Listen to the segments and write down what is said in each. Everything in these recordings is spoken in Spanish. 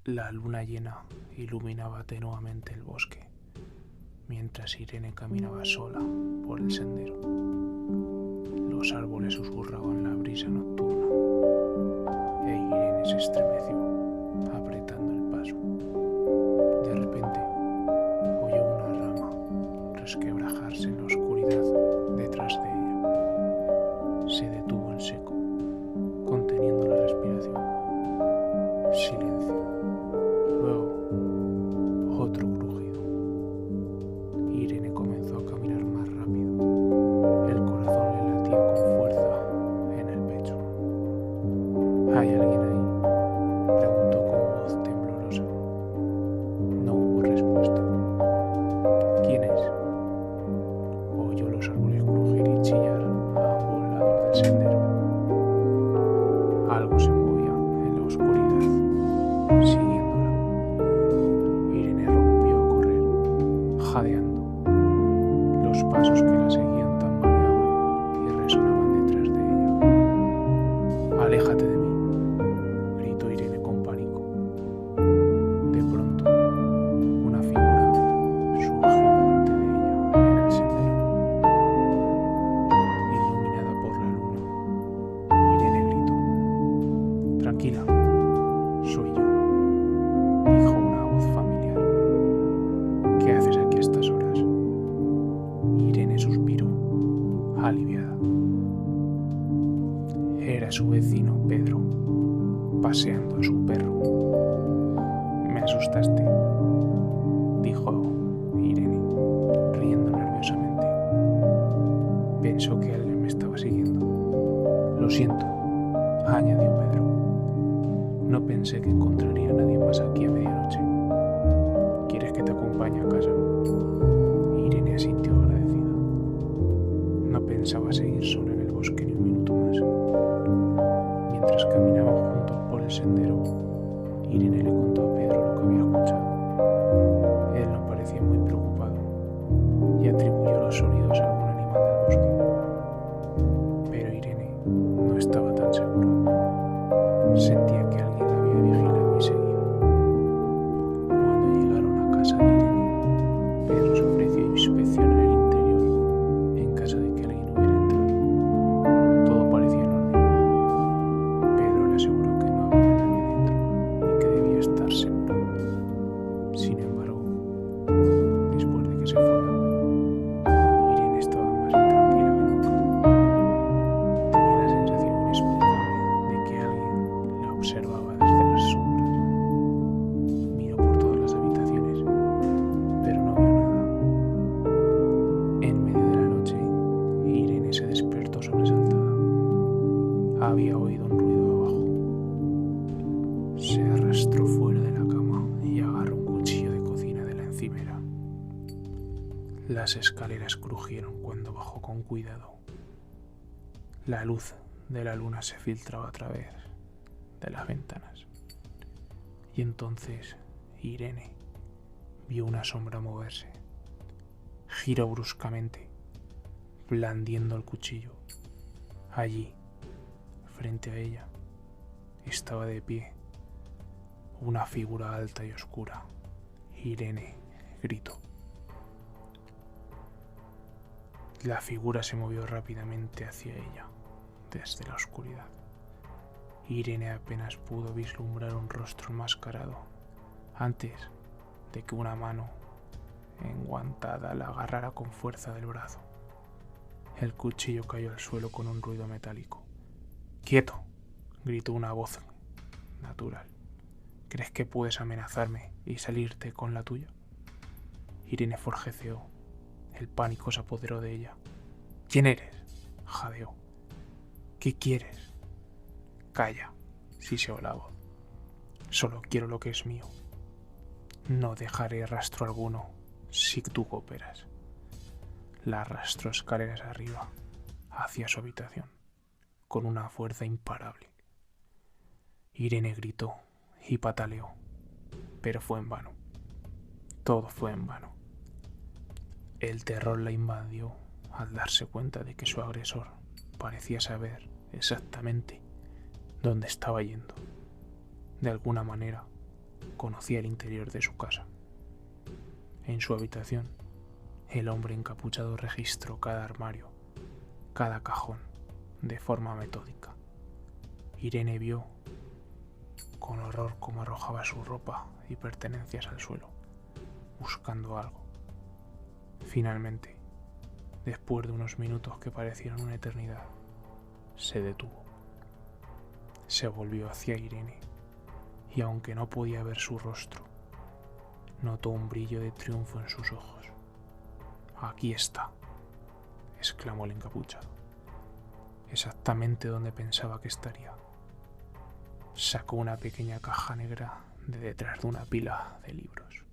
La luna llena iluminaba tenuamente el bosque, mientras Irene caminaba sola por el sendero. Los árboles susurraban la brisa nocturna, e Irene se estremeció, apretando el paso. De repente, oyó una rama resquebrajarse en la oscuridad detrás de ella. Se detuvo en seco, conteniendo la respiración. Silencio. Luego, otro crujido. Irene comenzó a caminar más rápido. El corazón le latía con fuerza en el pecho. ¿Hay alguien ahí?, preguntó con voz temblorosa. No hubo respuesta. ¿Quién es? Oyó los árboles crujir y chillar a ambos lados del sendero. Algo se movía en la oscuridad, siguiéndola. Irene rompió a correr, jadeando. Los pasos que la seguían tambaleaban y resonaban detrás de ella. «Aléjate de mí», gritó Irene con pánico. De pronto, una figura surgió delante de ella en el sendero. Iluminada por la luna, Irene gritó: «Tranquila, soy yo», dijo una voz familiar. «¿Qué haces aquí a estas horas?». Irene suspiró, aliviada. Era su vecino Pedro, paseando a su perro. «Me asustaste», dijo Irene, riendo nerviosamente. Pensó que alguien me estaba siguiendo. «Lo siento», añadió Pedro. «No pensé que encontraría a nadie más aquí a medianoche. ¿Quieres que te acompañe a casa?». Irene asintió agradecida. No pensaba seguir sola en el bosque ni un minuto más. Mientras caminaban juntos por el sendero, Irene le contó a Pedro lo que había escuchado. Él no parecía muy preocupado y atribuyó los sonidos a algún animal del bosque. Pero Irene no estaba tan segura. Sentía que alguien la había vigilado y seguido. Cuando llegaron a casa de Irene, Pedro se ofreció a inspeccionar el interior en caso de que alguien hubiera entrado. Todo parecía en orden. Pedro le aseguró que no había nadie dentro y que debía estar seguro. Sin embargo, después de que se fuera, Irene estaba más intranquila que nunca. Tenía la sensación inexplicable de que alguien la observaba desde las sombras. Miró por todas las habitaciones, pero no vio nada. En medio de la noche, Irene se despertó sobresaltada. Había oído un ruido abajo. Se arrastró fuera de la cama y agarró un cuchillo de cocina de la encimera. Las escaleras crujieron cuando bajó con cuidado. La luz de la luna se filtraba a través de las ventanas. Y entonces Irene vio una sombra moverse. Giró bruscamente, blandiendo el cuchillo. Allí, frente a ella, estaba de pie una figura alta y oscura. Irene gritó. La figura se movió rápidamente hacia ella, desde la oscuridad. Irene apenas pudo vislumbrar un rostro enmascarado antes de que una mano enguantada la agarrara con fuerza del brazo. El cuchillo cayó al suelo con un ruido metálico. «¡Quieto!», gritó una voz natural. «¿Crees que puedes amenazarme y salirte con la tuya?». Irene forcejeó. El pánico se apoderó de ella. «¿Quién eres?», jadeó. «¿Qué quieres?». «Calla», siseó la voz. «Solo quiero lo que es mío. No dejaré rastro alguno si tú cooperas». La arrastró escaleras arriba, hacia su habitación, con una fuerza imparable. Irene gritó y pataleó, pero fue en vano. Todo fue en vano. El terror la invadió al darse cuenta de que su agresor parecía saber exactamente dónde estaba yendo. De alguna manera, conocía el interior de su casa. En su habitación, el hombre encapuchado registró cada armario, cada cajón, de forma metódica. Irene vio con horror cómo arrojaba su ropa y pertenencias al suelo, buscando algo. Finalmente, después de unos minutos que parecieron una eternidad, se detuvo. Se volvió hacia Irene y, aunque no podía ver su rostro, notó un brillo de triunfo en sus ojos. «Aquí está», exclamó el encapuchado, «exactamente donde pensaba que estaría». Sacó una pequeña caja negra de detrás de una pila de libros.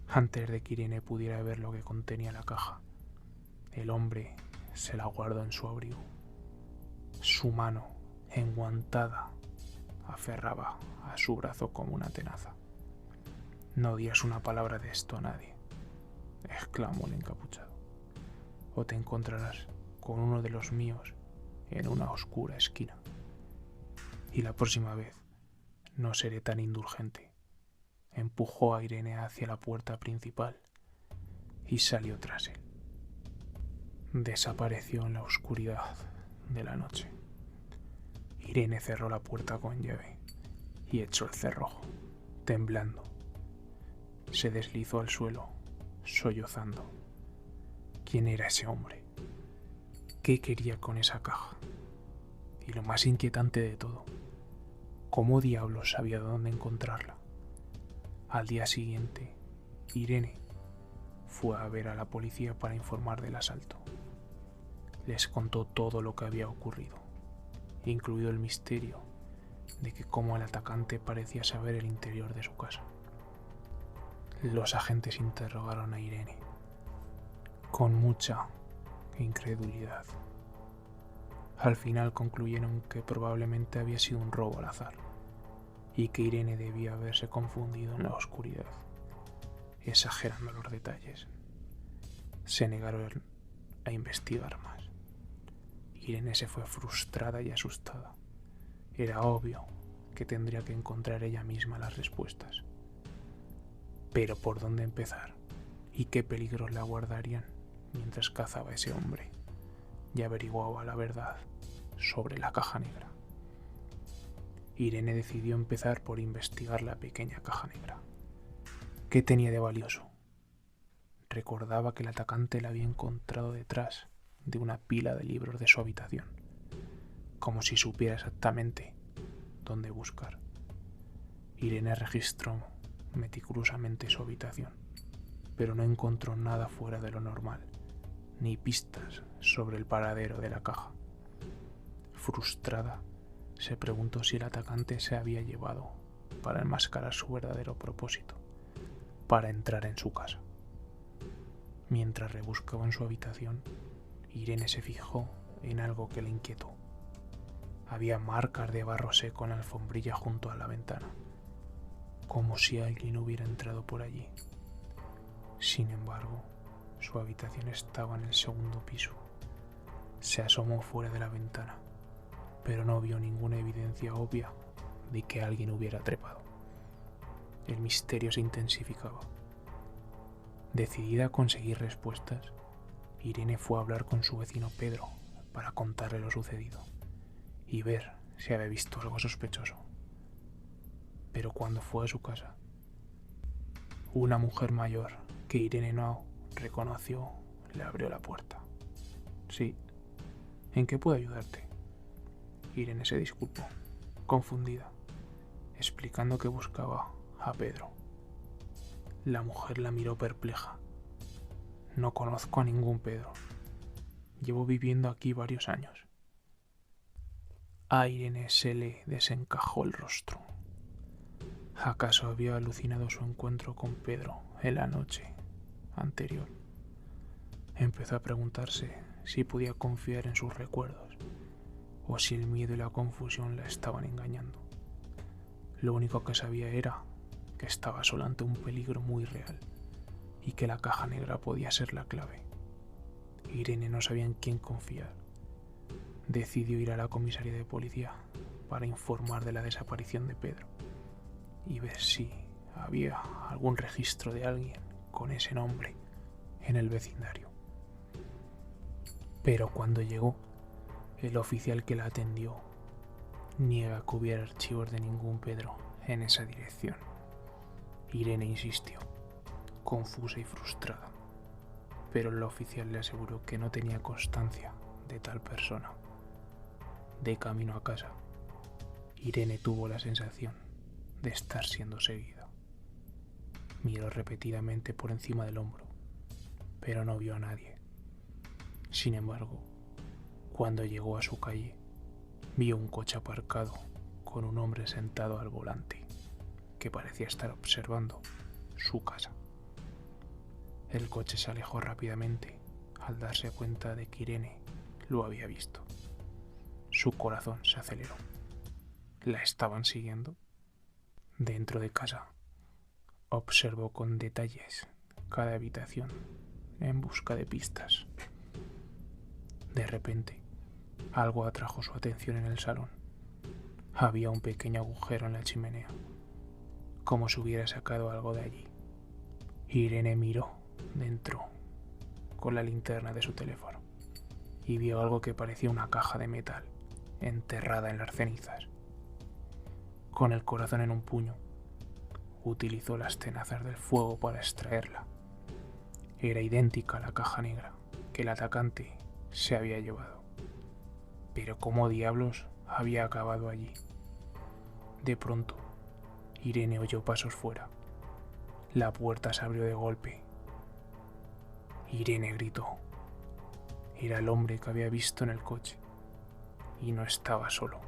Antes de que Irene pudiera ver lo que contenía la caja, el hombre se la guardó en su abrigo. Su mano, enguantada, aferraba a su brazo como una tenaza. «No digas una palabra de esto a nadie», exclamó el encapuchado, «o te encontrarás con uno de los míos en una oscura esquina. Y la próxima vez no seré tan indulgente». Empujó a Irene hacia la puerta principal y salió tras él. Desapareció en la oscuridad de la noche. Irene cerró la puerta con llave y echó el cerrojo, temblando. Se deslizó al suelo, sollozando. ¿Quién era ese hombre? ¿Qué quería con esa caja? Y lo más inquietante de todo, ¿cómo diablos sabía dónde encontrarla? Al día siguiente, Irene fue a ver a la policía para informar del asalto. Les contó todo lo que había ocurrido, incluido el misterio de que cómo el atacante parecía saber el interior de su casa. Los agentes interrogaron a Irene con mucha incredulidad. Al final concluyeron que probablemente había sido un robo al azar y que Irene debía haberse confundido en la oscuridad, exagerando los detalles. Se negaron a investigar más. Irene se fue frustrada y asustada. Era obvio que tendría que encontrar ella misma las respuestas. Pero ¿por dónde empezar? ¿Y qué peligros la aguardarían mientras cazaba a ese hombre y averiguaba la verdad sobre la caja negra? Irene decidió empezar por investigar la pequeña caja negra. ¿Qué tenía de valioso? Recordaba que el atacante la había encontrado detrás de una pila de libros de su habitación, como si supiera exactamente dónde buscar. Irene registró meticulosamente su habitación, pero no encontró nada fuera de lo normal, ni pistas sobre el paradero de la caja. Frustrada, se preguntó si el atacante se había llevado para enmascarar su verdadero propósito, para entrar en su casa. Mientras rebuscaba en su habitación, Irene se fijó en algo que le inquietó. Había marcas de barro seco en la alfombrilla junto a la ventana, como si alguien hubiera entrado por allí. Sin embargo, su habitación estaba en el segundo piso. Se asomó fuera de la ventana, pero no vio ninguna evidencia obvia de que alguien hubiera trepado. El misterio se intensificaba. Decidida a conseguir respuestas, Irene fue a hablar con su vecino Pedro para contarle lo sucedido y ver si había visto algo sospechoso. Pero cuando fue a su casa, una mujer mayor que Irene no reconoció le abrió la puerta. «Sí, ¿en qué puedo ayudarte?». Irene se disculpó, confundida, explicando que buscaba a Pedro. La mujer la miró perpleja. «No conozco a ningún Pedro. Llevo viviendo aquí varios años». A Irene se le desencajó el rostro. ¿Acaso había alucinado su encuentro con Pedro en la noche anterior? Empezó a preguntarse si podía confiar en sus recuerdos o si el miedo y la confusión la estaban engañando. Lo único que sabía era que estaba sola ante un peligro muy real y que la caja negra podía ser la clave. Irene no sabía en quién confiar. Decidió ir a la comisaría de policía para informar de la desaparición de Pedro. y ver si había algún registro de alguien con ese nombre en el vecindario. Pero cuando llegó, el oficial que la atendió niega que hubiera archivos de ningún Pedro en esa dirección. Irene insistió, confusa y frustrada, pero el oficial le aseguró que no tenía constancia de tal persona. De camino a casa, Irene tuvo la sensación de estar siendo seguida. Miró repetidamente por encima del hombro, pero no vio a nadie. Sin embargo, cuando llegó a su calle, vio un coche aparcado con un hombre sentado al volante, que parecía estar observando su casa. El coche se alejó rápidamente al darse cuenta de que Irene lo había visto. Su corazón se aceleró. ¿La estaban siguiendo? Dentro de casa, observó con detalles cada habitación en busca de pistas. De repente, algo atrajo su atención en el salón. Había un pequeño agujero en la chimenea, como si hubiera sacado algo de allí. Irene miró dentro con la linterna de su teléfono y vio algo que parecía una caja de metal enterrada en las cenizas. Con el corazón en un puño, utilizó las tenazas del fuego para extraerla. Era idéntica a la caja negra que el atacante se había llevado. Pero ¿cómo diablos había acabado allí? De pronto, Irene oyó pasos fuera. La puerta se abrió de golpe. Irene gritó. Era el hombre que había visto en el coche. Y no estaba solo.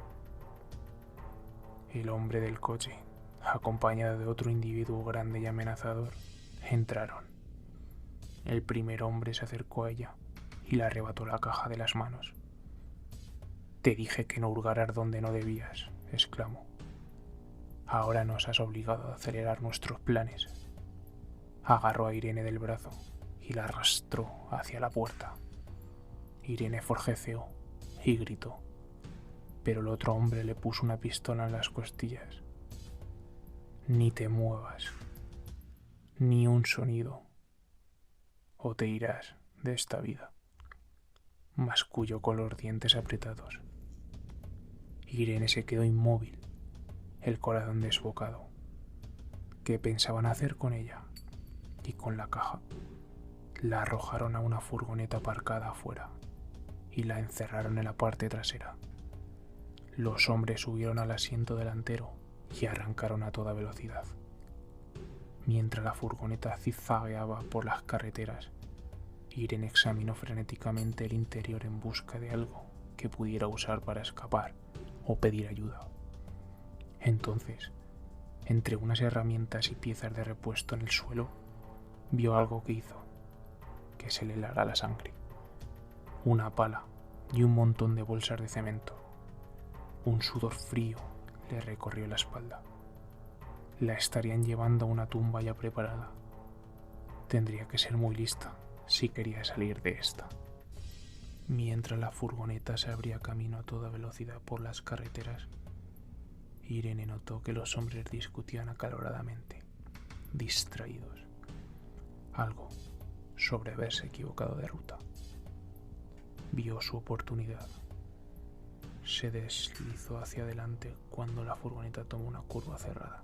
El hombre del coche, acompañado de otro individuo grande y amenazador, entraron. El primer hombre se acercó a ella y le arrebató la caja de las manos. «Te dije que no hurgaras donde no debías», exclamó. «Ahora nos has obligado a acelerar nuestros planes». Agarró a Irene del brazo y la arrastró hacia la puerta. Irene forcejeó y gritó, pero el otro hombre le puso una pistola en las costillas. «Ni te muevas, ni un sonido, o te irás de esta vida», masculló con los dientes apretados. Irene se quedó inmóvil, el corazón desbocado. ¿Qué pensaban hacer con ella? Y con la caja. La arrojaron a una furgoneta aparcada afuera y la encerraron en la parte trasera. Los hombres subieron al asiento delantero y arrancaron a toda velocidad. Mientras la furgoneta zigzagueaba por las carreteras, Irene examinó frenéticamente el interior en busca de algo que pudiera usar para escapar o pedir ayuda. Entonces, entre unas herramientas y piezas de repuesto en el suelo, vio algo que hizo que se le helara la sangre. Una pala y un montón de bolsas de cemento. Un sudor frío le recorrió la espalda. La estarían llevando a una tumba ya preparada. Tendría que ser muy lista si quería salir de esta. Mientras la furgoneta se abría camino a toda velocidad por las carreteras, Irene notó que los hombres discutían acaloradamente, distraídos. Algo sobre haberse equivocado de ruta. Vio su oportunidad. Se deslizó hacia adelante cuando la furgoneta tomó una curva cerrada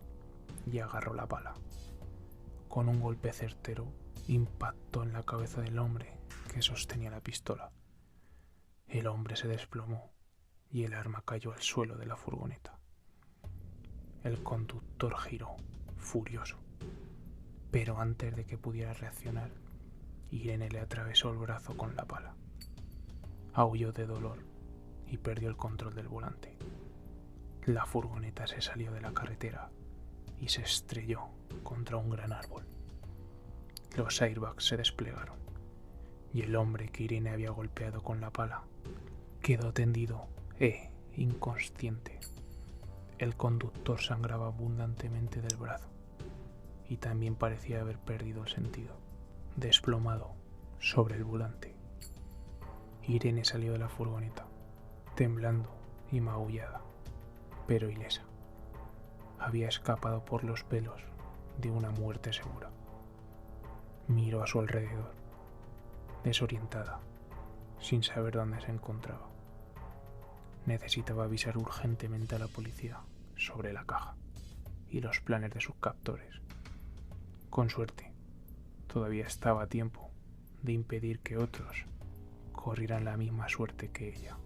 y agarró la pala. Con un golpe certero, impactó en la cabeza del hombre que sostenía la pistola. El hombre se desplomó y el arma cayó al suelo de la furgoneta. El conductor giró, furioso, pero antes de que pudiera reaccionar, Irene le atravesó el brazo con la pala. Aulló de dolor y perdió el control del volante. La furgoneta se salió de la carretera y se estrelló contra un gran árbol. Los airbags se desplegaron y el hombre que Irene había golpeado con la pala quedó tendido inconsciente. El conductor sangraba abundantemente del brazo y también parecía haber perdido el sentido, desplomado sobre el volante. Irene salió de la furgoneta, temblando y magullada, pero ilesa. había escapado por los pelos de una muerte segura. Miró a su alrededor, desorientada, sin saber dónde se encontraba. Necesitaba avisar urgentemente a la policía sobre la caja y los planes de sus captores. Con suerte, todavía estaba a tiempo de impedir que otros corrieran la misma suerte que ella.